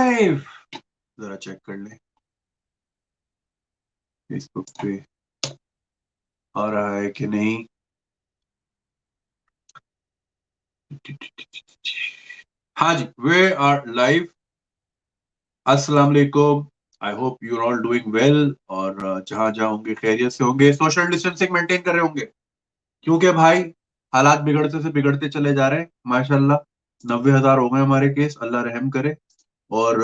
Live, जरा check कर ले फेसबुक पे आ रहा है कि नहीं। हाँ जी, वे आर लाइव। अस्सलाम वालेकुम, I hope you are all doing well, और जहां जहां होंगे खैरियत से होंगे, सोशल डिस्टेंसिंग मेंटेन कर रहे होंगे, क्योंकि भाई हालात बिगड़ते से बिगड़ते चले जा रहे हैं। माशाल्लाह 90,000 हो गए हमारे केस, अल्लाह रहम करे, और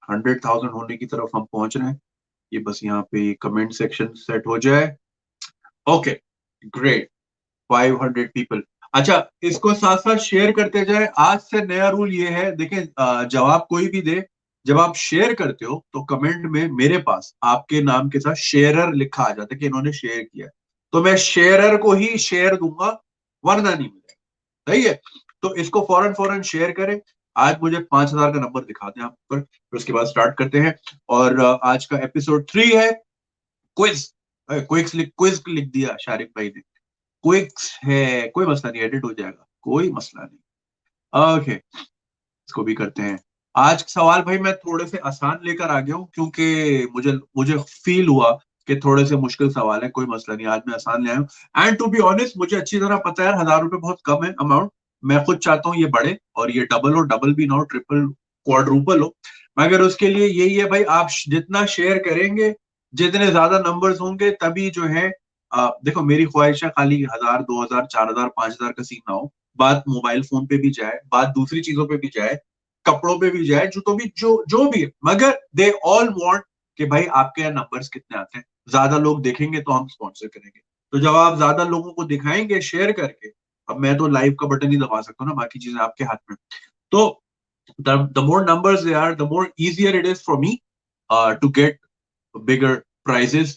100,000 होने की तरफ हम पहुंच रहे हैं। ये बस यहाँ पे कमेंट सेक्शन सेट हो जाए। Okay, great, 500 people. अच्छा, इसको साथ साथ शेयर करते जाए। आज से नया रूल ये है, देखें, जवाब कोई भी दे, जब आप शेयर करते हो तो कमेंट में मेरे पास आपके नाम के साथ शेयरर लिखा आ जाता है कि इन्होंने शेयर किया, तो मैं शेयरर को ही शेयर दूंगा, वरना नहीं मिलेगा। सही है, तो इसको फौरन फौरन शेयर करें। आज मुझे 5,000 का नंबर दिखा दें आप पर, फिर उसके बाद स्टार्ट करते हैं। और आज का एपिसोड 3 है क्विज। क्विज लिख दिया शारिक भाई ने, क्विक्स है, कोई मसला नहीं, एडिट हो जाएगा, कोई मसला नहीं। ओके, इसको भी करते हैं। आज सवाल भाई मैं थोड़े से आसान लेकर आ गया हूँ, क्योंकि मुझे मुझे फील हुआ कि थोड़े से मुश्किल सवाल है। कोई मसला नहीं, आज मैं आसान ले आया हूँ। एंड टू बी ऑनेस्ट, मुझे अच्छी तरह पता है 1,000 रुपए बहुत कम है अमाउंट। मैं खुद चाहता हूँ ये बढ़े, और ये डबल हो, डबल भी ना हो, ट्रिपल क्वाड्रुपल हो। मगर उसके लिए यही है भाई, आप जितना शेयर करेंगे, जितने ज्यादा नंबर्स होंगे, तभी जो है देखो, मेरी ख्वाहिश है खाली 1,000, 2,000, 4,000, 5,000 का सीन ना हो। बात मोबाइल फोन पे भी जाए, बात दूसरी चीजों पे भी जाए, कपड़ों पे भी जाए, जूतों भी, जो जो भी है, मगर दे ऑल वांट कि भाई आपके यहाँ नंबर्स कितने आते हैं। ज्यादा लोग देखेंगे तो हम स्पॉन्सर करेंगे। तो जब आप ज्यादा लोगों को दिखाएंगे शेयर करके, अब मैं तो लाइव का बटन ही दबा सकता हूँ ना, बाकी चीजें आपके हाथ में। तो the more numbers they are, the more easier it is for me to get bigger prizes,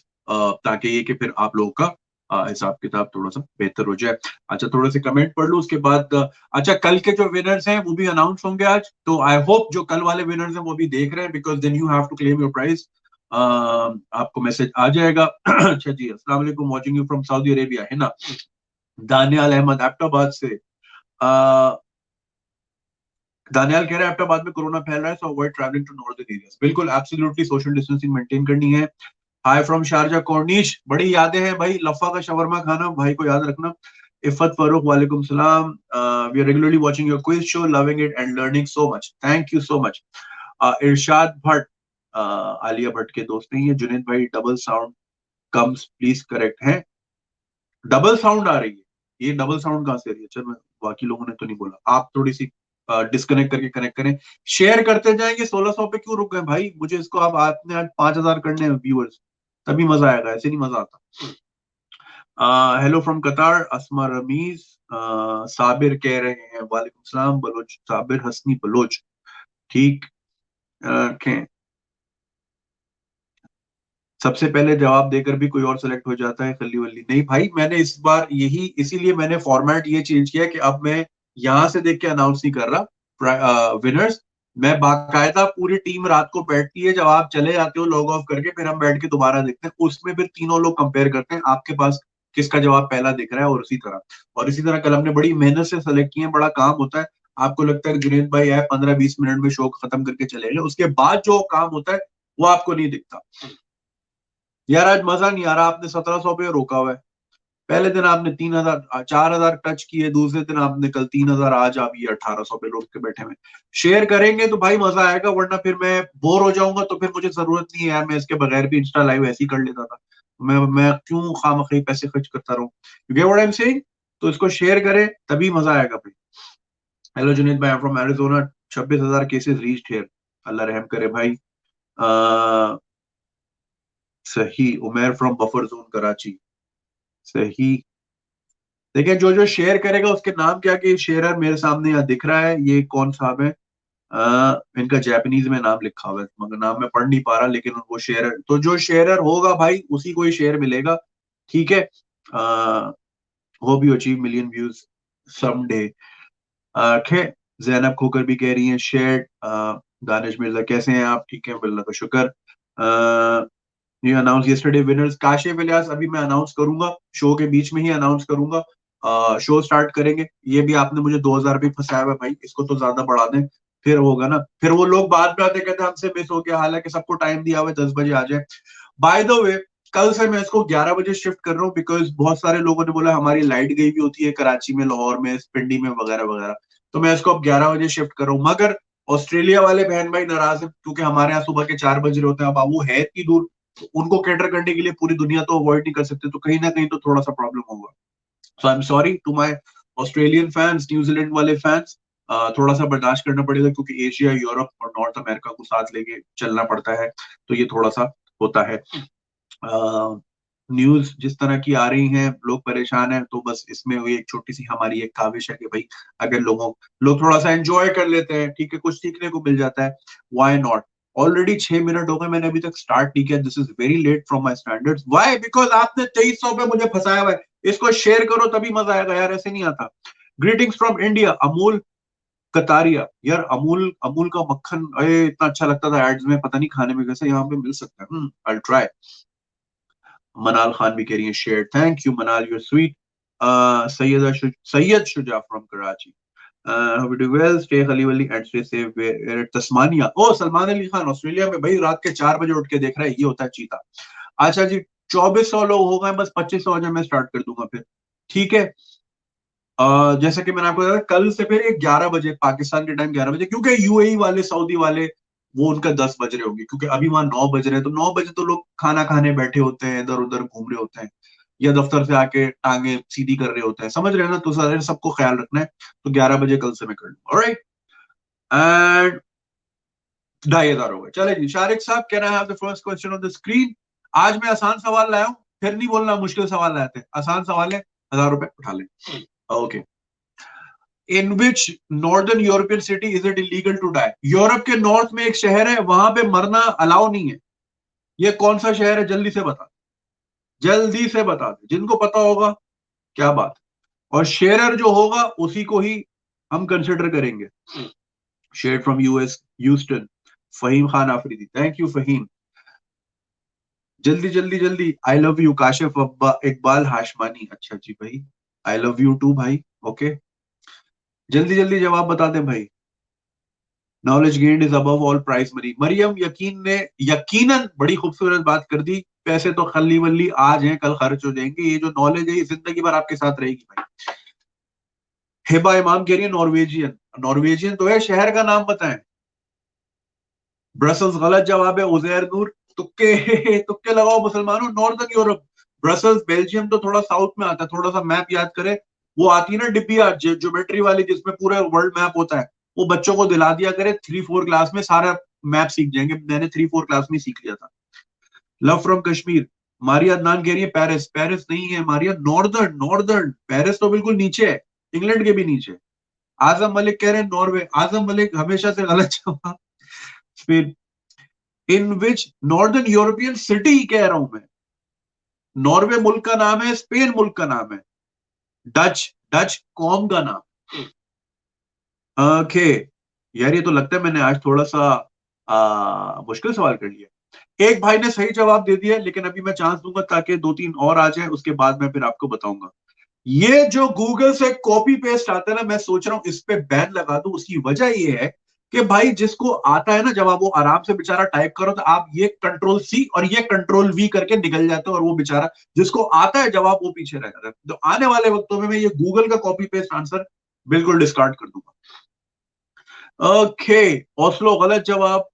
ताकि ये कि फिर आप लोगों का हिसाब किताब थोड़ा सा बेहतर हो जाए। अच्छा, थोड़े से कमेंट पढ़ लूं उसके बाद। अच्छा, कल के जो विनर्स हैं वो भी अनाउंस होंगे आज, तो आई होप जो कल वाले विनर्स हैं वो भी देख रहे हैं, because then you have to claim your prize. आपको मैसेज आ जाएगा। अच्छा जी, अस्सलाम वालेकुम, watching you from Saudi Arabia, है ना। दानियाल अहमद एबटाबाद से। दानियाल कह रहे हैं एबटाबाद में कोरोना फैल रहा है, so avoid travelling to northern areas. बिल्कुल, एब्सोल्युटली, सोशल डिस्टेंसिंग मेंटेन करनी है। हाय फ्रॉम शारजा कॉर्निश, बड़ी यादें हैं भाई, लफा का शवरमा खाना, भाई को याद रखना। इफ़त फारूक, वालेकुम सलाम। We are regularly watching your quiz show, loving it and learning so much, thank you so much. Irshad Bhatt, Alia Bhatt के दोस्त नहीं है। जुनेद भाई, double sound comes please correct है, डबल साउंड आ रही है। ये डबल साउंड कहां से आ रही है? चलो, बाकी लोगों ने तो नहीं बोला, आप थोड़ी सी डिस्कनेक्ट करके कनेक्ट करें। शेयर करते जाएंगे। 1,600 पे क्यों रुक गए भाई? मुझे इसको आप आपने आज 5,000 करने हैं व्यूअर्स, तभी मजा आएगा, ऐसे नहीं मजा आता। हेलो फ्रॉम कतार, असमा रमीज। साबिर कह रहे हैं वालेकुम सलाम, बलोच साबिर हसनी बलोच, ठीक। रखें, सबसे पहले जवाब देकर भी कोई और सेलेक्ट हो जाता है, खल्ली वल्ली नहीं भाई। मैंने इस बार यही, इसीलिए मैंने फॉर्मेट ये चेंज किया कि अब मैं यहां से देख के अनाउंस नहीं कर रहा विनर्स। मैं बाकायदा, पूरी टीम रात को बैठती है, जब आप चले जाते हो लॉग ऑफ करके, फिर हम बैठ के दोबारा देखते हैं, उसमें फिर तीनों लोग कंपेयर करते हैं आपके पास किसका जवाब पहला दिख रहा है। और इसी तरह कल हमने बड़ी मेहनत से सेलेक्ट किए हैं, बड़ा काम होता है। आपको लगता है कि जुनेद भाई है 15-20 मिनट में शो खत्म करके चले गए, उसके बाद जो काम होता है वो आपको नहीं दिखता। यार आज मजा नहीं आ रहा, आपने 1,700 पे रोका हुआ है। पहले दिन आपने 3,000 4,000 टच किए, दूसरे दिन आपने कल 3,000, आज आप ये 1,800 पे रोक के बैठे हुए। शेयर करेंगे तो भाई मजा आएगा, वरना फिर मैं बोर हो जाऊंगा, तो फिर मुझे जरूरत नहीं है यार, मैं इसके बगैर भी इंस्टा लाइव ऐसे ही कर लेता था। मैं क्यों खामखी पैसे खर्च करता रहूं? You get what I am saying? तो इसको शेयर करें, तभी मजा आएगा भाई। हेलो जुनेद भाई, from Arizona, 26,000 cases reached here, अल्लाह रहम करे भाई। सही। Umer from buffer zone Karachi, सही। देखिए, जो जो शेयर करेगा उसके नाम क्या, कि शेयरर मेरे सामने यहाँ दिख रहा है, ये कौन साहब है? इनका जापानीज में नाम लिखा हुआ है, मगर नाम मैं पढ़ नहीं पा रहा, लेकिन वो शेयरर, तो जो शेयरर होगा भाई उसी को ही शेयर मिलेगा, ठीक है। Hope you achieve million views someday. खे जैनब खोकर भी कह रही हैं शेयर। दानिश मिर्जा, कैसे हैं आप? ठीक है, अल्लाह का शुक्र। ये announce yesterday winners, Kashif Ilyas अभी मैं अनाउंस करूंगा, शो के बीच में ही अनाउंस करूंगा। शो स्टार्ट करेंगे। ये भी आपने मुझे 2,000 भी फंसाया हुआ है भाई, इसको तो ज्यादा बढ़ा दें। फिर होगा ना, फिर वो लोग बाद में आते कहते हमसे मिस हो गया, हालांकि सबको टाइम दिया हुआ है 10 बजे आ जाए। बाय द वे, कल से मैं इसको 11 बजे शिफ्ट कर रहा हूँ, बिकॉज बहुत सारे लोगों ने बोला हमारी लाइट गई भी होती है कराची में, लाहौर में, पिंडी में वगैरह वगैरह। तो मैं इसको अब 11 बजे शिफ्ट कर रहा हूँ। मगर ऑस्ट्रेलिया वाले बहन भाई नाराज है, क्योंकि हमारे यहाँ सुबह के 4 बज रहे होते हैं। अब वो है इतनी दूर, तो उनको कैटर करने के लिए पूरी दुनिया तो अवॉइड नहीं कर सकते, तो कहीं ना कहीं तो थोड़ा सा प्रॉब्लम होगा। So I am sorry to my Australian fans, New Zealand वाले फैंस, थोड़ा सा बर्दाश्त करना पड़ेगा, क्योंकि एशिया, यूरोप और नॉर्थ अमेरिका को साथ लेके चलना पड़ता है, तो ये थोड़ा सा होता है। न्यूज जिस तरह की आ रही हैं, लोग परेशान हैं, तो बस इसमें हुई एक छोटी सी हमारी एक काविश है कि भाई अगर लोग थोड़ा सा एंजॉय कर लेते हैं, ठीक है, कुछ सीखने को मिल जाता है, व्हाई नॉट। ऑलरेडी 6 मिनट हो गए, मैंने अभी तक स्टार्ट नहीं किया। This is very late from my standards. Why? Because आपने 2300 पे मुझे फंसाया हुआ है। इसको शेयर करो तभी मजा आएगा यार, ऐसे नहीं आता। Greetings from India, Amul Kataria. यार अमूल, अमूल का मक्खन अरे इतना अच्छा लगता था एड्स में, पता नहीं खाने में कैसे यहाँ पे मिल सकता है। I try. मनाल खान भी कह रही है शेयर, thank you Manal, your sweet. Syed Shuja from Karachi, well, stay खलीवली and stay safe at Tasmania. ओ सलमान अली खान ऑस्ट्रेलिया में भाई रात के 4 बजे उठ के देख रहा है, ये होता है चीता। अच्छा जी, 2400 लोग हो गए, बस 2500 आ जाए मैं स्टार्ट कर दूंगा फिर, ठीक है। जैसा कि मैंने आपको बताया, कल से फिर 11 बजे पाकिस्तान के टाइम, 11 बजे, क्योंकि यूएई वाले, सऊदी वाले, वो उनका 10 बज रहे होंगे, क्योंकि अभी वहां 9 बज रहे हैं, तो 9 बजे तो लोग खाना खाने बैठे होते हैं, इधर उधर घूम रहे होते हैं, या दफ्तर से आके टांगे सीधी कर रहे होते हैं, समझ रहे हैं ना। तो सारे सबको ख्याल रखना है, तो 11 बजे कल से मैं कर लूंगा। ऑलराइट, एंड 2500 हो गए। चले जी, शारिक साहब, can I have the first question on the screen? आज मैं आसान सवाल लाया हूँ, फिर नहीं बोलना मुश्किल सवाल लाए थे, आसान सवाल है, 1000 रुपए उठा लें। Okay. In which northern European city is it illegal to die? Europe के नॉर्थ में एक शहर है, वहां पे मरना अलाउ नहीं है। ये कौन सा शहर है? जल्दी से बता, जल्दी से बता दे, जिनको पता होगा क्या बात। और शेयरर जो होगा उसी को ही हम कंसिडर करेंगे। Sher from US, Houston, Faheem Khan Afridi, thank you Faheem. जल्दी जल्दी जल्दी। I love you Kashif Iqbal Hashmani, अच्छा जी भाई, आई लव यू टू भाई। ओके, जल्दी जल्दी जवाब बता दें भाई। Knowledge gained is above all prize money. Mariam Yaqeen ने यकीनन बड़ी खूबसूरत बात कर दी। पैसे तो खल्ली वल्ली आज हैं, कल खर्च हो जाएंगे, ये जो नॉलेज है ये जिंदगी भर आपके साथ रहेगी भाई। हिबा इमाम कह रही है नॉर्वेजियन। नॉर्वेजियन तो है, शहर का नाम बताएं। ब्रसल्स गलत जवाब है, उजैर नूर। तुक्के तुक्के लगाओ मुसलमानों। नॉर्दर्न यूरोप, ब्रसल्स बेल्जियम तो थोड़ा साउथ में आता है, थोड़ा सा मैप याद करें। वो आती है ना डिब्बिया ज्योमेट्री वाली, जिसमें पूरा वर्ल्ड मैप होता है, वो बच्चों को दिला दिया करे 3-4 क्लास में, सारा मैप सीख जाएंगे। मैंने 3-4 क्लास में सीख लिया था। लव फ्रॉम कश्मीर, मारिया अदनान कह रही है पेरिस। पेरिस नहीं है मारिया, नॉर्दर्न, नॉर्दर्न पेरिस तो बिल्कुल नीचे है, इंग्लैंड के भी नीचे। आजम मलिक कह रहे हैं नॉर्वे। आजम मलिक हमेशा से गलत जवाब। फिर इन विच नॉर्दर्न यूरोपियन सिटी कह रहा हूं मैं। नॉर्वे मुल्क का नाम है, स्पेन मुल्क का नाम है, डच, डच कौम का नाम। ओके यार, ये तो लगता है मैंने आज थोड़ा सा मुश्किल सवाल कर लिया। एक भाई ने सही जवाब दे दिया, लेकिन अभी मैं चांस दूंगा ताकि 2-3 और आ जाए, उसके बाद मैं फिर आपको बताऊंगा। ये जो गूगल से कॉपी पेस्ट आता है ना, मैं सोच रहा हूं इस पे बैन लगा दूं। उसकी वजह ये है कि भाई जिसको आता है ना जवाब, वो आराम से बेचारा टाइप करो, तो आप ये कंट्रोल सी और ये कंट्रोल वी करके निकल जाते हो, और वो बेचारा जिसको आता है जवाब वो पीछे रह जाता है। तो आने वाले वक्तों में मैं ये गूगल का कॉपी पेस्ट आंसर बिल्कुल डिस्कार्ड कर दूंगा। ओके, ओस्लो गलत जवाब।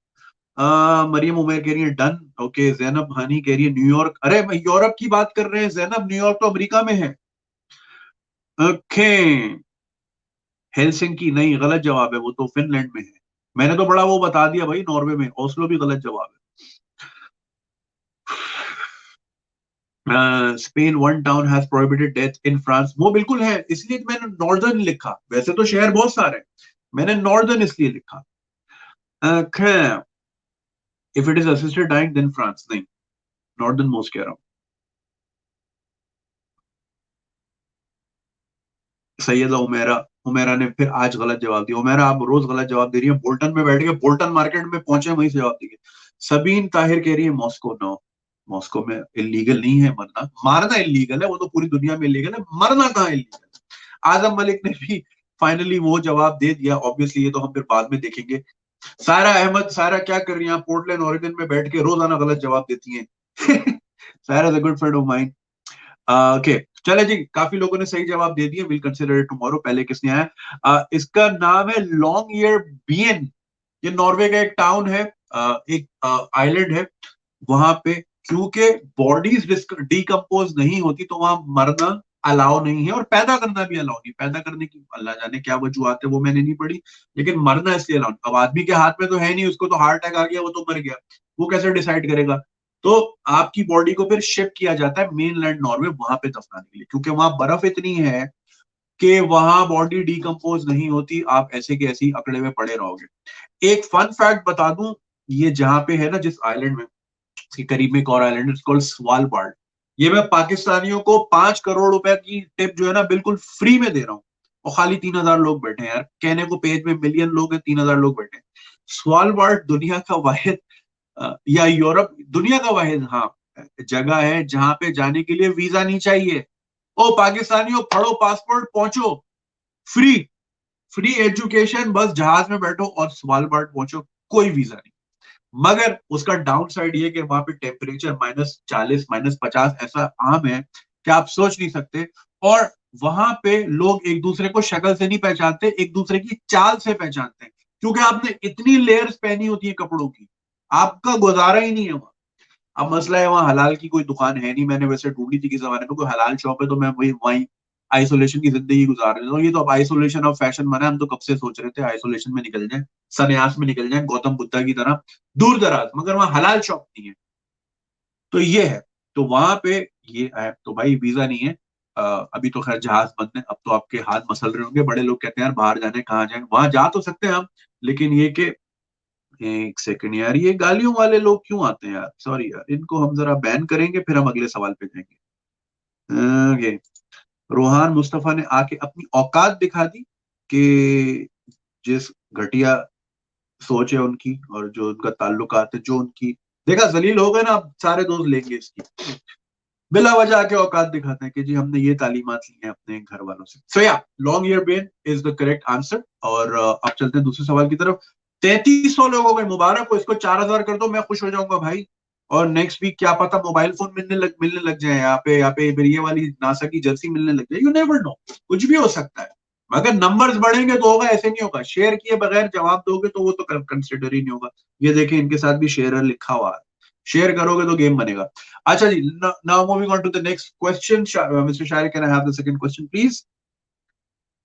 मरियम उमर कह रही है डन। ओके, जैनब हानी कह रही है न्यूयॉर्क। अरे यूरोप की बात कर रहे हैं जैनब, न्यूयॉर्क तो अमेरिका में है। ओके, हेलसिंकी नहीं, गलत जवाब है, वो तो फिनलैंड में है। मैंने तो बड़ा वो बता दिया भाई, नॉर्वे में। ओस्लो भी गलत जवाब है। Spain one town has prohibited death in France, वो बिल्कुल है, इसलिए मैंने नॉर्दर्न लिखा। वैसे तो शहर बहुत सारे हैं, मैंने नॉर्दर्न इसलिए लिखा। If it is assisted dying then France, नहीं, नॉर्दर्न मोस्ट कह रहा हूँ। सैयदा उमेरा, उमेरा ने फिर आज गलत जवाब दिया। उमेरा, आप रोज गलत जवाब दे रही है। बोल्टन में बैठ के, बोल्टन मार्केट में पहुंचे, वहीं से जवाब दिए। सबीन ताहिर कह रही है मॉस्को। नो, मॉस्को में इलीगल नहीं है मरना, मारना इलीगल है, वो तो पूरी दुनिया में इलीगल है, मरना कहाँ इलीगल है। आजम मलिक ने भी फाइनली वो जवाब दे दिया। ऑब्वियसली ये तो हम फिर बाद में देखेंगे। सारा अहमद, सारा क्या कर रही है पोर्टलैंड ओरेगन में बैठ के रोजाना गलत जवाब देती हैं। सारा is a good friend of mine. Okay, चले जी, काफी लोगों ने सही जवाब दे दिए। Will consider it tomorrow. पहले किसने आया? इसका नाम है लॉन्ग ईयर बियन। ये नॉर्वे का एक टाउन है, एक आइलैंड है वहां पे। क्योंकि बॉडीज डिकम्पोज नहीं होती तो वहां मरना अलाउ नहीं है, और पैदा करना भी अलाउ नहीं। पैदा करने की अल्लाह जाने क्या वजूहत है, वो मैंने नहीं पढ़ी, लेकिन मरना इसलिए अलाउ नहीं। अब आदमी के हाथ में तो है नहीं, उसको तो हार्ट अटैक आ गया, वो तो मर गया, वो कैसे डिसाइड करेगा? तो आपकी बॉडी को फिर शिफ्ट किया जाता है मेनलैंड नॉर्वे, वहां पे दफनाने के लिए, क्योंकि वहां बर्फ इतनी है कि वहां बॉडी डिकम्पोज नहीं होती, आप ऐसे के ऐसे ही अकड़े में पड़े रहोगे। एक फन फैक्ट बता दूं, ये जहां पे है ना, जिस आइलैंड में, इसके करीब में एक और आइलैंड इट्स कॉल्ड स्वालबार्ड। ये मैं पाकिस्तानियों को 5 करोड़ रुपए की टिप जो है ना बिल्कुल फ्री में दे रहा हूँ, और खाली 3,000 लोग बैठे हैं यार। कहने को पेज में मिलियन लोग हैं, 3,000 लोग बैठे हैं। स्वालबार्ड दुनिया का वाहिद या यूरोप दुनिया का वाहिद, हाँ, जगह है जहां पे जाने के लिए वीजा नहीं चाहिए। ओ पाकिस्तानियों, फड़ो पासपोर्ट, पहुंचो, फ्री, फ्री एजुकेशन, बस जहाज में बैठो और स्वालबार्ड पहुंचो, कोई वीजा नहीं। मगर उसका डाउन साइड ये कि वहां पे टेम्परेचर -40 -50 ऐसा आम है कि आप सोच नहीं सकते। और वहां पे लोग एक दूसरे को शक्ल से नहीं पहचानते, एक दूसरे की चाल से पहचानते हैं, क्योंकि आपने इतनी लेयर्स पहनी होती है कपड़ों की, आपका गुजारा ही नहीं है वहां। अब मसला है, वहां हलाल की कोई दुकान है नहीं। मैंने वैसे ढूंढी थी किस जमाने में कोई हलाल शॉप है, तो मैं वही वहीं आइसोलेशन की जिंदगी गुजार रहा हूँ। ये तो अब आइसोलेशन ऑफ फैशन बना है, हम तो कब से सोच रहे थे आइसोलेशन में निकल जाए, सन्यास में निकल जाए, गौतम बुद्धा की तरह दूर दराज, मगर वहां हलाल शॉप नहीं है। तो ये है, तो वहां पे ये है, तो भाई वीजा नहीं है। अभी तो खैर जहाज बंद है, अब तो आपके हाथ मसल रहे होंगे, बड़े लोग कहते हैं यार बाहर जाने, कहाँ जाए, वहां जा तो सकते हैं हम, लेकिन ये कि एक सेकंड यार, ये गालियों वाले लोग क्यों आते हैं यार, सॉरी यार, इनको हम जरा बैन करेंगे, फिर हम अगले सवाल पे जाएंगे। ये रोहान मुस्तफा ने आके अपनी औकात दिखा दी कि जिस घटिया सोच है उनकी, और जो उनका ताल्लुकात है, जो उनकी, देखा जलील हो गए ना, अब सारे दोस्त लेंगे इसकी, बिला वजह आके औकात दिखाते हैं कि जी हमने ये तालीमात ली हैं अपने घर वालों से। सो या, long year Ben is the correct answer. और अब चलते हैं दूसरे सवाल की तरफ। 3,300 लोग हो गए, मुबारक हो, इसको 4,000 कर दो, मैं खुश हो जाऊंगा भाई। और नेक्स्ट वीक क्या पता मोबाइल फोन मिलने लग जाए, यहाँ पे फिर ये वाली नासा की जर्सी मिलने लग जाए, यू नेवर नो, कुछ भी हो सकता है। मगर नंबर्स बढ़ेंगे तो होगा, ऐसे नहीं होगा। शेयर किए बगैर जवाब दोगे तो वो तो कंसिडर ही नहीं होगा। ये देखें, इनके साथ भी शेयर लिखा हुआ है, शेयर करोगे तो गेम बनेगा। अच्छा जी, now moving on to the next question. Mister Shariq, can I have the second question please?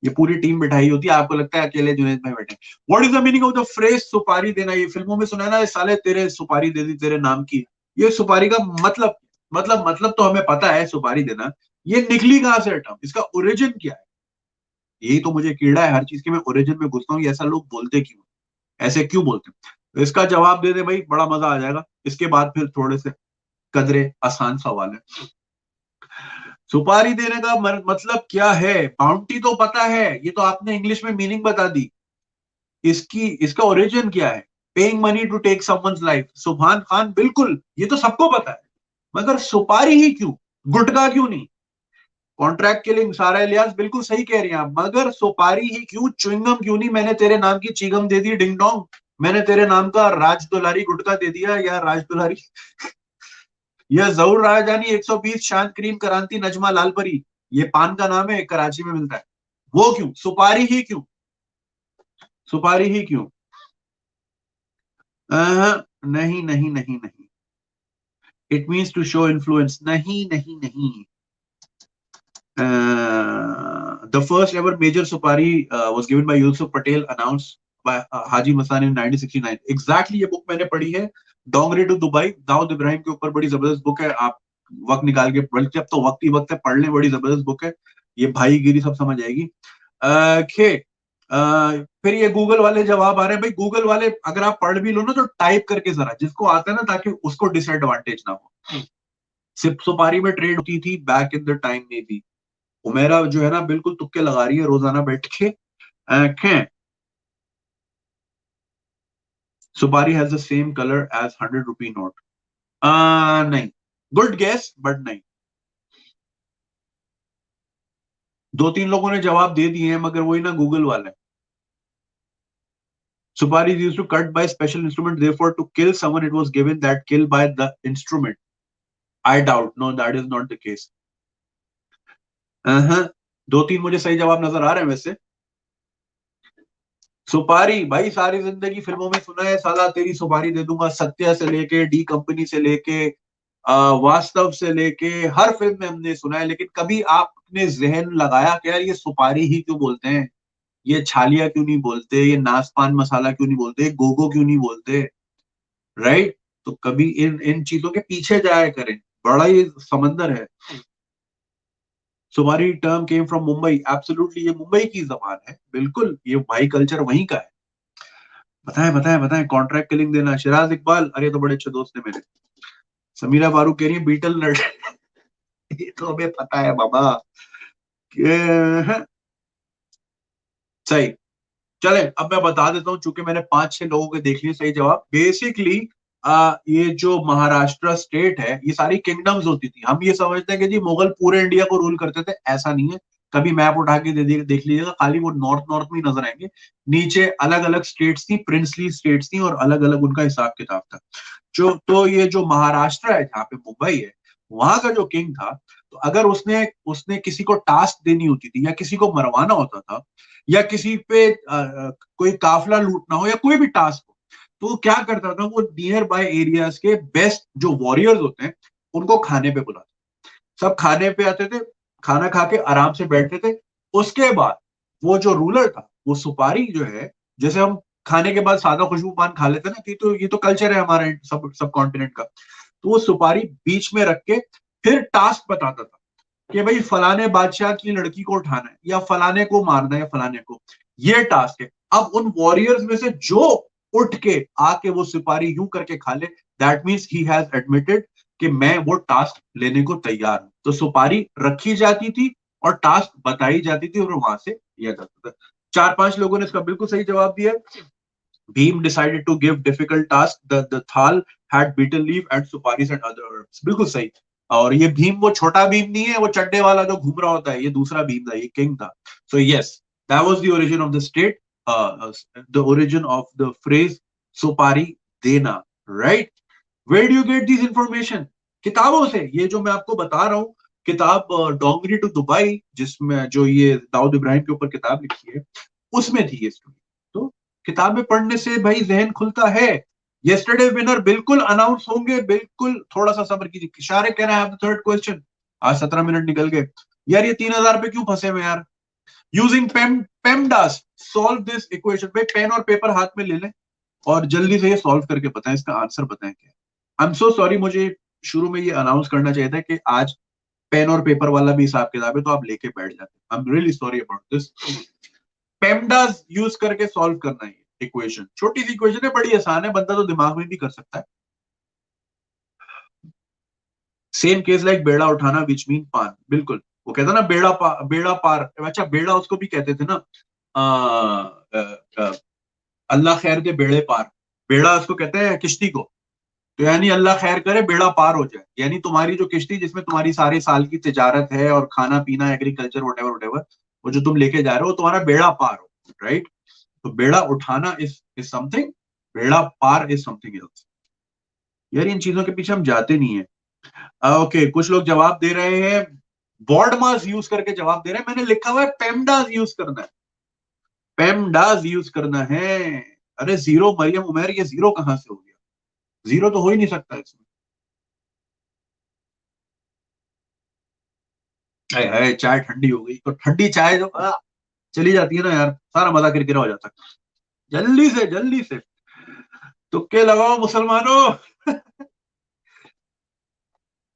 ये पूरी टीम बिठाई होती है, आपको लगता है अकेले जुनैद भाई बैठे? What is the meaning of the phrase supari देना? ये फिल्मों में सुना है ना, ये साले तेरे सुपारी दे दी तेरे नाम की। ये सुपारी का मतलब तो हमें पता है सुपारी देना, ये निकली कहां से टर्म, इसका ओरिजिन क्या है? यही तो मुझे कीड़ा है हर चीज के, मैं ओरिजिन में घुसता हूँ, ऐसा लोग बोलते क्यों, ऐसे क्यों बोलते हैं? तो इसका जवाब दे दे भाई, बड़ा मजा आ जाएगा। इसके बाद फिर थोड़े से कदरे आसान सवाल है। सुपारी देने का मतलब क्या है? बाउंटी तो पता है, ये तो आपने इंग्लिश में मीनिंग बता दी। इसका ओरिजिन क्या है? Paying money to take someone's life, Subhan Khan, बिल्कुल, ये तो सबको पता है। मगर सुपारी ही क्यों, गुटखा क्यों नहीं? कॉन्ट्रैक्ट किलिंग, सारा इलियास बिल्कुल सही कह रही हैं आप, मगर सुपारी ही क्यों, च्युइंगम क्यों नहीं? मैंने तेरे नाम की चीगम दे दी डिंग डोंग, मैंने तेरे नाम का राज दुलारी गुटखा दे दिया, या राज दुलारी यह जहूर राजानी 120 शांत क्रीम क्रांति नजमा लालपरी, ये पान का नाम है, कराची में मिलता है। वो क्यों, सुपारी ही क्यों, सुपारी ही क्यों? नहीं नहीं नहीं नहीं, it means to show influence, नहीं नहीं नहीं। The first ever major supari was given by Yusuf Patel, announced by Haji Mastan in 1969। Exactly ये बुक मैंने पढ़ी है, डोंगरी टू दुबई, दाऊद इब्राहिम के ऊपर, बड़ी जबरदस्त बुक है। आप वक्त निकाल के, बल्कि अब तो वक्त ही वक्त है, पढ़ लें, बड़ी जबरदस्त बुक है। ये भाईगिरी सब समझ आएगी। खे फिर ये गूगल वाले जवाब आ रहे हैं भाई, गूगल वाले अगर आप पढ़ भी लो ना तो टाइप करके जरा, जिसको आता है ना, ताकि उसको डिसएडवांटेज ना हो। सिर्फ सुपारी में ट्रेड होती थी बैक इन द टाइम में भी। उमेरा जो है ना बिल्कुल तुक्के लगा रही है रोजाना बैठ के। खे supari has the same colour as 100 rupee note? नहीं, गुड गेस बट नहीं। 2-3 लोगों ने जवाब दे दिए हैं, मगर वही ना गूगल वाला है। Supari is used to cut by special instrument, therefore to kill someone it was given that kill by the instrument. I doubt. No, that is not the case. uh 2-3 मुझे सही जवाब नजर आ रहे हैं वैसे। सुपारी भाई सारी जिंदगी फिल्मों में सुना है, साला तेरी सुपारी दे दूंगा, सत्या से लेके डी कंपनी से लेके वास्तव से लेके हर फिल्म में हमने सुना है, लेकिन कभी आपने जहन लगाया कि यार ये सुपारी ही क्यों बोलते हैं, ये छालिया क्यों नहीं बोलते, ये नासपान मसाला क्यों नहीं बोलते, गोगो क्यों नहीं बोलते, राइट? तो कभी इन इन चीजों के पीछे जाया करें, बड़ा ही समंदर है। सुपारी term came from Mumbai, absolutely ये मुंबई की जबान है, बिल्कुल ये भाई कल्चर वहीं का है। बताएं बताएं बताएं, कॉन्ट्रैक्ट किलिंग देना, शिराज इकबाल, अरे तो बड़े अच्छे दोस्त है मेरे। समीरा फारूक कह रही है बीटल नट ये तो हमें पता है बाबा। सही, चले अब मैं बता देता हूँ, चूंकि मैंने 5-6 लोगों के देख लिए सही जवाब। बेसिकली ये जो महाराष्ट्र स्टेट है, ये सारी किंगडम्स होती थी। हम ये समझते हैं कि जी मुगल पूरे इंडिया को रूल करते थे, ऐसा नहीं है। कभी मैप उठा के देख लीजिएगा, खाली वो नॉर्थ नॉर्थ में नजर आएंगे, नीचे अलग अलग स्टेट्स थी, प्रिंसली स्टेट्स थी, और अलग अलग उनका हिसाब किताब था। जो तो ये जो महाराष्ट्र है जहाँ पे मुंबई है, वहां का जो किंग था, तो अगर उसने उसने किसी को टास्क देनी होती थी, या किसी को मरवाना होता था, या किसी पे कोई काफिला लूटना हो, या कोई भी टास्क हो, तो वो क्या करता था, वो नियर बाय एरियाज के बेस्ट जो वॉरियर्स होते हैं उनको खाने पे बुलाता, सब खाने पे आते थे, खाना खा के आराम से बैठते थे। उसके बाद वो जो रूलर था, वो सुपारी जो है, जैसे हम खाने के बाद सादा खुशबू पान खा लेते हैं ना, ये तो कल्चर है हमारे सब कॉन्टिनेंट का। तो वो सुपारी बीच में रख के फिर टास्क बताता था कि भाई फलाने बादशाह की लड़की को उठाना है, या फलाने को मारना है, या फलाने को, ये टास्क है। अब उन वॉरियर्स में से जो उठ के आके वो सिपारी यूं करके खा ले, that means he has admitted कि मैं वो टास्क लेने को तैयार हूं। तो सुपारी रखी जाती थी और टास्क बताई जाती थी, और वहां से लिया जाता था। 4-5 लोगों ने इसका बिल्कुल सही जवाब दिया। Bheem decided to give difficult task, the thaal had betel leaf and suparis and other herbs, बिल्कुल सही। और ये भीम वो छोटा भीम नहीं है, वो चड्डे वाला जो घूम रहा होता है, ये दूसरा भीम था, ये किंग था। So yes, that was the origin of the state, the origin of the phrase supari देना, right? Where do you get this information? किताबों से। ये जो मैं आपको बता रहा हूँ, किताब डोंगरी टू दुबई, जिसमें जो ये दाऊद इब्राहिम के ऊपर किताब लिखी है, उसमें थी ये स्टोरी। तो किताबें पढ़ने से भाई जहन खुलता है। यस्टरडे विनर बिल्कुल अनाउंस होंगे, बिल्कुल थोड़ा सा सब्र कीजिए। इशारे कह रहे हैं, थर्ड क्वेश्चन। आज 17 मिनट निकल गए यार, ये 3,000 पे क्यों फंसे हुए यार? Using PEMDAS solve this equation. भाई पेन और पेपर हाथ में ले लें और जल्दी से ये सॉल्व करके बताएं, इसका आंसर बताएं क्या। आई एम सो सॉरी, मुझे शुरू में ये अनाउंस करना चाहिए था कि आज पेन और पेपर वाला भी हिसाब किताब है, तो आप लेके बैठ जाते। I am really sorry about this. PEMDAS use करके सॉल्व करना है इक्वेशन। छोटी सी इक्वेशन है, बड़ी आसान है, बंदा तो दिमाग में भी कर सकता है। सेम केस लाइक बेड़ा उठाना विच मीन पान, बिल्कुल। वो कहता ना बेड़ा पार, अच्छा बेड़ा उसको भी कहते थे ना, अल्लाह खैर के बेड़े पार। बेड़ा उसको कहते हैं किश्ती को। तो यानी अल्लाह खैर करे बेड़ा पार हो जाए, यानी तुम्हारी जो किश्ती जिसमें तुम्हारी सारे साल की तिजारत है और खाना पीना एग्रीकल्चर वटेवर वटेवर, वो जो तुम लेके जा रहे हो, तुम्हारा बेड़ा पार हो, राइट? तो बेड़ा उठाना इज समथिंग, बेड़ा पार इज समथिंग एल्स। यार इन चीजों के पीछे हम जाते नहीं है। ओके, कुछ लोग जवाब दे रहे हैं, बॉर्ड मास यूज करके जवाब दे रहे हैं। मैंने लिखा हुआ है पेमडास यूज करना है, पेमडास यूज करना है। अरे जीरो मरियम उमेर, ये जीरो कहां से हो गया? जीरो तो हो ही नहीं सकता इसमें। हाय हाय, चाय ठंडी हो गई, तो ठंडी चाय जो चली जाती है ना यार, सारा मजा किरकिरा हो जाता है। जल्दी से जल्दी से तुक्के लगाओ मुसलमानों।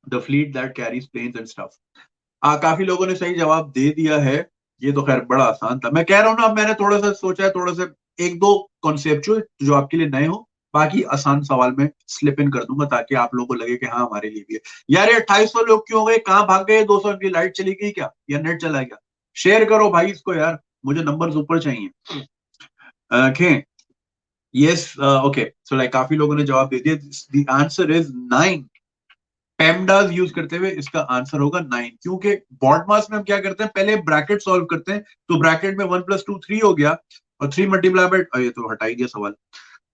The fleet that carries planes and stuff. काफी लोगों ने सही जवाब दे दिया है। ये तो खैर बड़ा आसान था, मैं कह रहा हूँ ना, अब मैंने थोड़ा सा सोचा है, थोड़ा सा एक दो कॉन्सेप्चुअल जो आपके लिए नए हो, बाकी आसान सवाल में स्लिप इन कर दूंगा, ताकि आप लोगों को लगे कि हाँ हमारे लिए भी है। यार ये 250 लोग क्यों हो गए, कहाँ भाग गए? 200 की लाइट चली गई क्या, या नेट चला गया? शेयर करो भाई इसको यार, मुझे नंबर्स ऊपर चाहिए। Okay, yes, okay, so like काफी लोगों ने जवाब दे दिया। The answer is 9। PEMDAS use करते हुए इसका आंसर होगा 9, क्योंकि बॉडमास में हम क्या करते हैं, पहले ब्रैकेट सॉल्व करते हैं, तो ब्रैकेट में 1 + 2 3 हो गया, और 3 मल्टीप्लाई बाय, ये तो हटा ही दिया सवाल,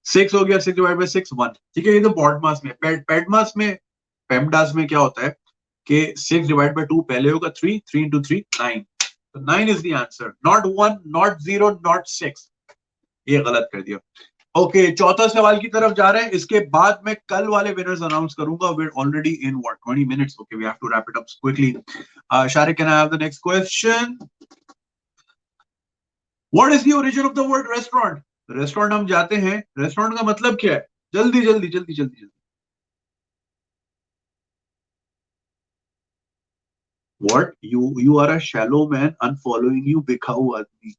6 हो गया, 6 डिवाइड बाय 6 1, ठीक है। ये तो बॉडमास में। पेडमास में, पेमडास में क्या होता है कि 6 डिवाइड बाय 2 पहले होगा 3, 3 into 3 9, तो 9 is the answer, not 1, not 0, not 6। ये गलत कर दिया। ओके, चौथा सवाल की तरफ जा रहे हैं, इसके बाद मैं कल वाले विनर्स अनाउंस करूंगा। We are already in what 20 minutes. Okay, we have to wrap it up quickly. Shariq, can I have the next question? What is the origin of the word restaurant? Restaurant हम जाते हैं, restaurant का मतलब क्या है? जल्दी जल्दी जल्दी जल्दी जल्दी। What, you are a shallow man, unfollowing you, बिखाऊ आदमी।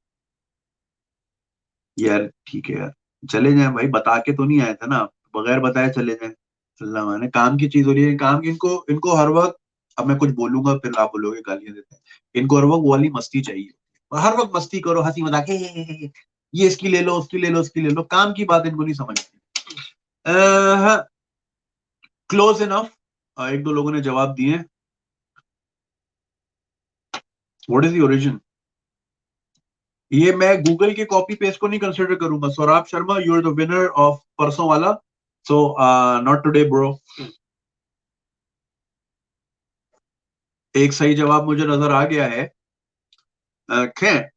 यार ठीक है यार, चले जाए भाई, बता के तो नहीं आए थे ना, बगैर बताए चले जाए। अल्लाह माने, काम की चीज हो रही है, काम की, इनको इनको हर वक्त, अब मैं कुछ बोलूंगा फिर आप बोलोगे गालियां देते हैं, इनको हर वक्त वो वाली मस्ती चाहिए, और हर वक्त मस्ती करो, हंसी मजाक, ये इसकी ले लो, उसकी ले लो, उसकी ले लो, काम की बात इनको नहीं समझती। क्लोज इनफ, एक दो लोगों ने जवाब दिए। What is the origin? ये मैं गूगल के कॉपी पेस्ट को नहीं कंसिडर करूंगा। Saurabh Sharma, you are the winner of परसों वाला, सो नॉट टुडे ब्रो। एक सही जवाब मुझे नजर आ गया है। खैर,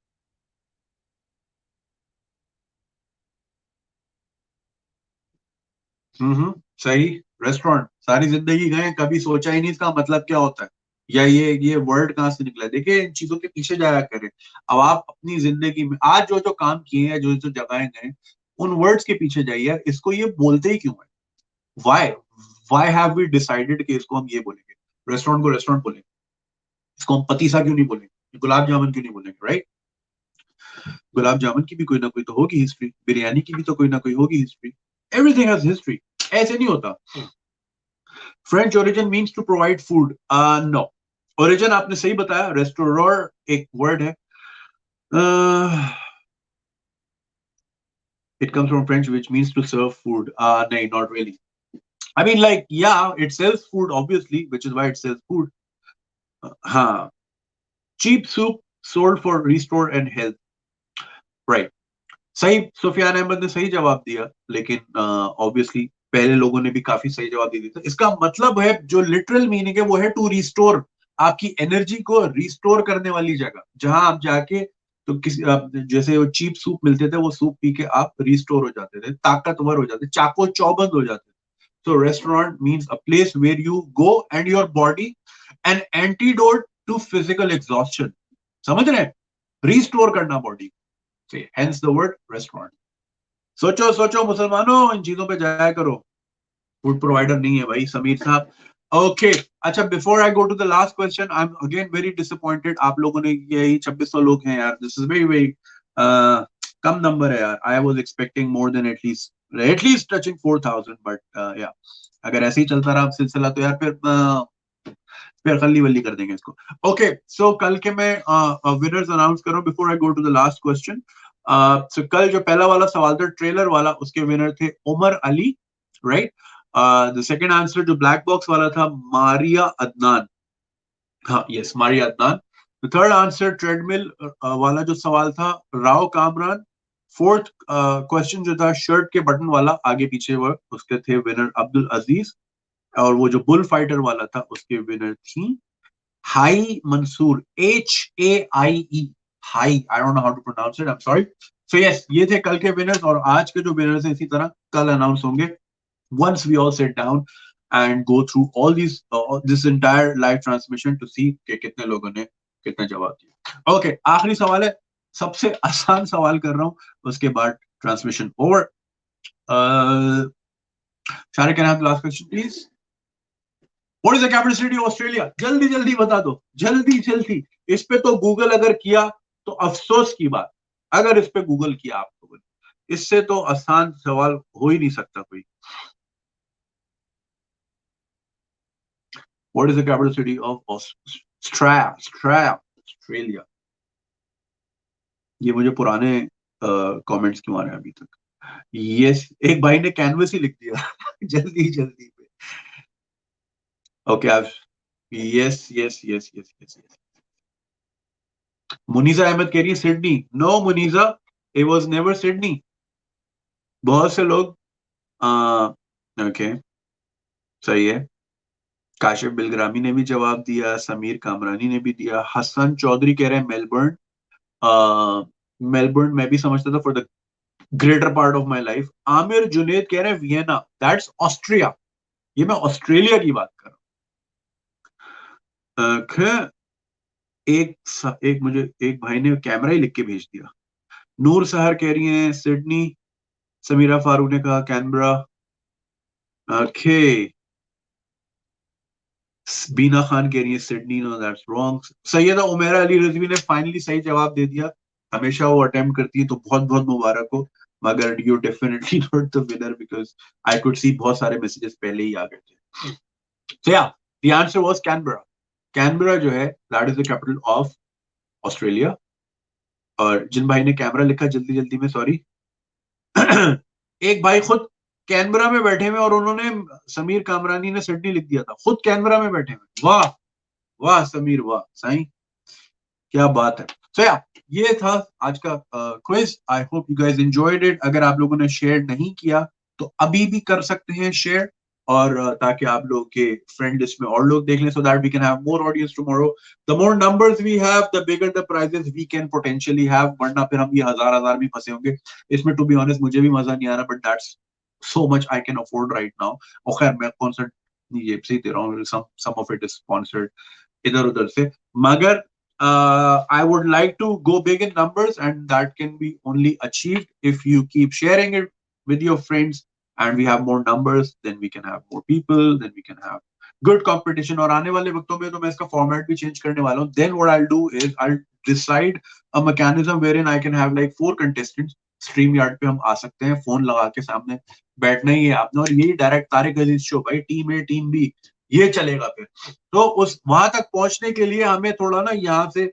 सही। रेस्टोरेंट, सारी जिंदगी गए, कभी सोचा ही नहीं इसका मतलब क्या होता है, या ये वर्ड कहाँ से निकला है। देखिए, इन चीजों के पीछे जाया करें। अब आप अपनी जिंदगी में आज जो जो काम किए हैं, जो जो जगहें गए, उन वर्ड्स के पीछे जाइए यार, इसको ये बोलते ही क्यों है? Why why have we decided कि इसको हम ये बोलेंगे, रेस्टोरेंट को रेस्टोरेंट बोलेंगे, इसको हम पतीसा क्यों नहीं बोलेंगे, गुलाब जामुन क्यों नहीं बोलेंगे, राइट? गुलाब जामुन की भी कोई ना कोई तो होगी हिस्ट्री, बिरयानी की भी तो कोई ना कोई होगी हिस्ट्री। एवरीथिंग हैज हिस्ट्री, ऐसे नहीं होता। French origin means to provide food, no. Origin आपने सही बताया, रेस्टोरेंट एक वर्ड है, it comes from French which means to serve food, नहीं, not really. I mean, like, yeah, it sells food, obviously, which is why it sells food. हाँ, cheap soup sold for restore and health, right? सही, सुफियान अहमद ने सही जवाब दिया, लेकिन obviously पहले लोगों ने भी काफी सही जवाब दे दिया था। इसका मतलब है, जो लिटरल मीनिंग है वो है टू रिस्टोर, आपकी एनर्जी को रिस्टोर करने वाली जगह, जहां आप जाके, तो किसी जैसे वो चीप सूप मिलते थे, वो सूप पी के आप रिस्टोर हो जाते थे, ताकतवर हो जाते, चाको चौबंद हो जाते। So restaurant means a place where you go and your body an antidote to physical exhaustion. समझ रहे हैं? Restore करना बॉडी से, hence the word restaurant. सोचो सोचो मुसलमानों, इन चीजों पे जाया करो। फूड प्रोवाइडर नहीं है भाई समीर साहब। ओके, अच्छा, before I go to the last question, I am again very disappointed. आप लोगों ने, यही 2600 लोग हैं यार, दिस इज वेरी वेरी कम नंबर है यार। I was expecting more than at least touching 4000, but yeah, अगर ऐसे ही चलता रहा सिलसिला तो यार फिर खल्ली वल्ली कर देंगे इसको। ओके, सो कल के मैं विनर्स अनाउंस करूं before I go to the last question. So कल जो पहला वाला सवाल था ट्रेलर वाला, उसके विनर थे Umar Ali, right? The second answer जो ब्लैक बॉक्स वाला था, मारिया अदनान। हाँ, yes, Maria Adnan. The third answer treadmill वाला जो सवाल था, राव कामरान। फोर्थ क्वेश्चन जो था शर्ट के बटन वाला आगे पीछे, वो उसके थे विनर अब्दुल अजीज। और वो जो बुल फाइटर वाला था, उसके विनर थी Haie Mansoor, HAIE, Haie, I don't know how to pronounce it, I am sorry. So yes, ये थे कल के विनर्स, और आज के जो विनर्स हैं इसी तरह कल अनाउंस होंगे, once we all sit down and go through all these this entire live transmission to see कि कितने लोगों ने कितना जवाब दिया। ओके, आखिरी सवाल है, सबसे आसान सवाल कर रहा हूं, उसके बाद transmission over. Shariq, can I have the last question please? What is the capital city of Australia? जल्दी जल्दी बता दो, जल्दी जल्दी। इस पे तो गूगल अगर किया तो अफसोस की बात, अगर इस पे गूगल किया आप लोगों ने, इससे तो आसान सवाल हो ही नहीं सकता कोई। What is the capital city of Australia? ये मुझे पुराने कमेंट्स क्यों आ रहे हैं अभी तक? यस, एक भाई ने कैनवस ही लिख दिया जल्दी जल्दी पे। Okay, yes. मुनीजा अहमद कह रही है Sydney. No Munija, it was never Sydney. बहुत से लोग. ओके, सही है. काशिफ बिलग्रामी ने भी जवाब दिया, समीर कामरानी ने भी दिया. हसन चौधरी कह रहे हैं मेलबर्न. मेलबर्न मैं भी समझता था for the greater part of my life. Aamir Junaid कह रहे हैं वियना. That's Austria. ये मैं ऑस्ट्रेलिया की बात कर रहा हूँ. एक मुझे एक भाई ने कैमरा ही लिख के भेज दिया. नूर सहर कह रही हैं सिडनी. समीरा फारूक ने कहा कैनबरा. ओके. बीना खान कह रही है Sydney. No that's wrong. Syeda Umaira Ali Rizvi ने फाइनली सही जवाब दे दिया. हमेशा वो अटेम्प्ट करती है तो बहुत बहुत मुबारक हो. मगर you definitely not the winner because I could see बहुत सारे मैसेजेस पहले ही आ गए थे. सो या the answer was Canberra. Canberra जो है that is the capital of Australia. और जिन भाई ने कैमरा लिखा जल्दी जल्दी में सॉरी. एक भाई खुद कैनबरा में बैठे हुए और उन्होंने समीर कामरानी ने सिडनी लिख दिया था. खुद कैनबरा में बैठे हुए. वाह वाह समीर वाह साईं, क्या बात है. सो या ये था आज का quiz. I hope you guys enjoyed it. अगर आप लोगों ने शेयर नहीं किया तो अभी भी कर सकते हैं शेयर. और ताकि आप लोग के फ्रेंड लिस्ट में और लोग देख लें, so that we can have more audience tomorrow. The more numbers we have the bigger the prizes we can potentially have. वरना फिर हम ये हजार हजार भी फंसे होंगे इसमें. टू बी ऑनेस्ट मुझे भी मजा नहीं आ रहा, but that's so much I can afford right now. और खैर मैं कौन सा ये से दे रहा हूँ. सम ऑफ इट इज स्पॉन्सर्ड इधर उधर से. मगर I would like to go big in numbers, and that can be only achieved if you keep sharing it with your friends. And we have more numbers, then we can have more people, then we can have good competition. और आने वाले वक्तों में तो मैं इसका format भी change करने वाला हूँ. Then what I'll do is I'll decide a mechanism wherein I can have like 4 contestants. Stream yard पे हम आ सकते हैं, फोन लगा के सामने बैठना ही है आपने, और यही डायरेक्ट तारिक अजीज शो भाई. टीम ए टीम बी ये चलेगा फिर. तो उस वहां तक पहुंचने के लिए हमें थोड़ा ना यहाँ से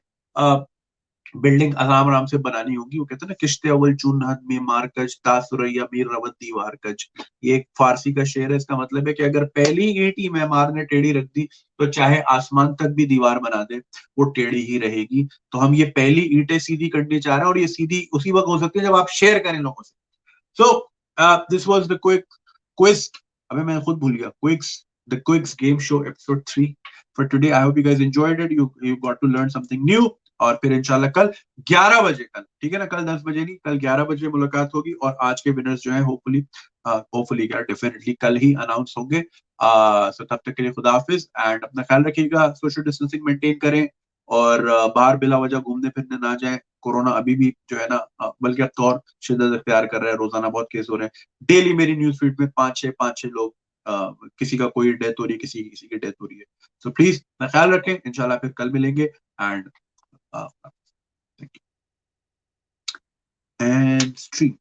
बिल्डिंग आराम आराम से बनानी होगी. वो कहते हैं ना किश्ते अव्वल चून हद में मारकज तासुरैया मीर रवत दीवार कज. ये एक फारसी का शेर है. इसका मतलब है कि अगर पहली ईंट ही मेहमान ने टेढ़ी रख दी तो चाहे आसमान तक भी दीवार बना दे वो टेढ़ी ही रहेगी. तो हम ये पहली ईंटें सीधी करनी चाह रहे हैं, और ये सीधी उसी वक्त हो सकती है जब आप शेयर करें लोगों से. So this was the quick quiz. अबे मैं खुद भूल गया. The Quicks Game Show episode 3 for today. I hope you guys enjoyed it. You got to learn something new. और फिर इंशाल्लाह कल 11 बजे, कल ठीक है ना, कल 10 बजे नहीं, कल 11 बजे मुलाकात होगी. और आज के विनर्स जो है होपफुली क्या डेफिनेटली कल ही अनाउंस होंगे. सो तब तक के लिए खुदा हाफिज एंड अपना ख्याल रखिएगा. सोशल डिस्टेंसिंग मेंटेन करें और बाहर बिला वजह घूमने फिरने ना जाएं. कोरोना अभी भी जो है ना बल्कि अब तो और शिद्दत इख्तियार कर रहा है. रोजाना बहुत केस हो रहे हैं. डेली मेरी न्यूज फीड में पांच छह लोग, किसी का कोई डेथ हो रही है, किसी किसी की डेथ हो रही है. सो प्लीज अपना ख्याल रखें. इंशाल्लाह फिर कल मिलेंगे. And and stream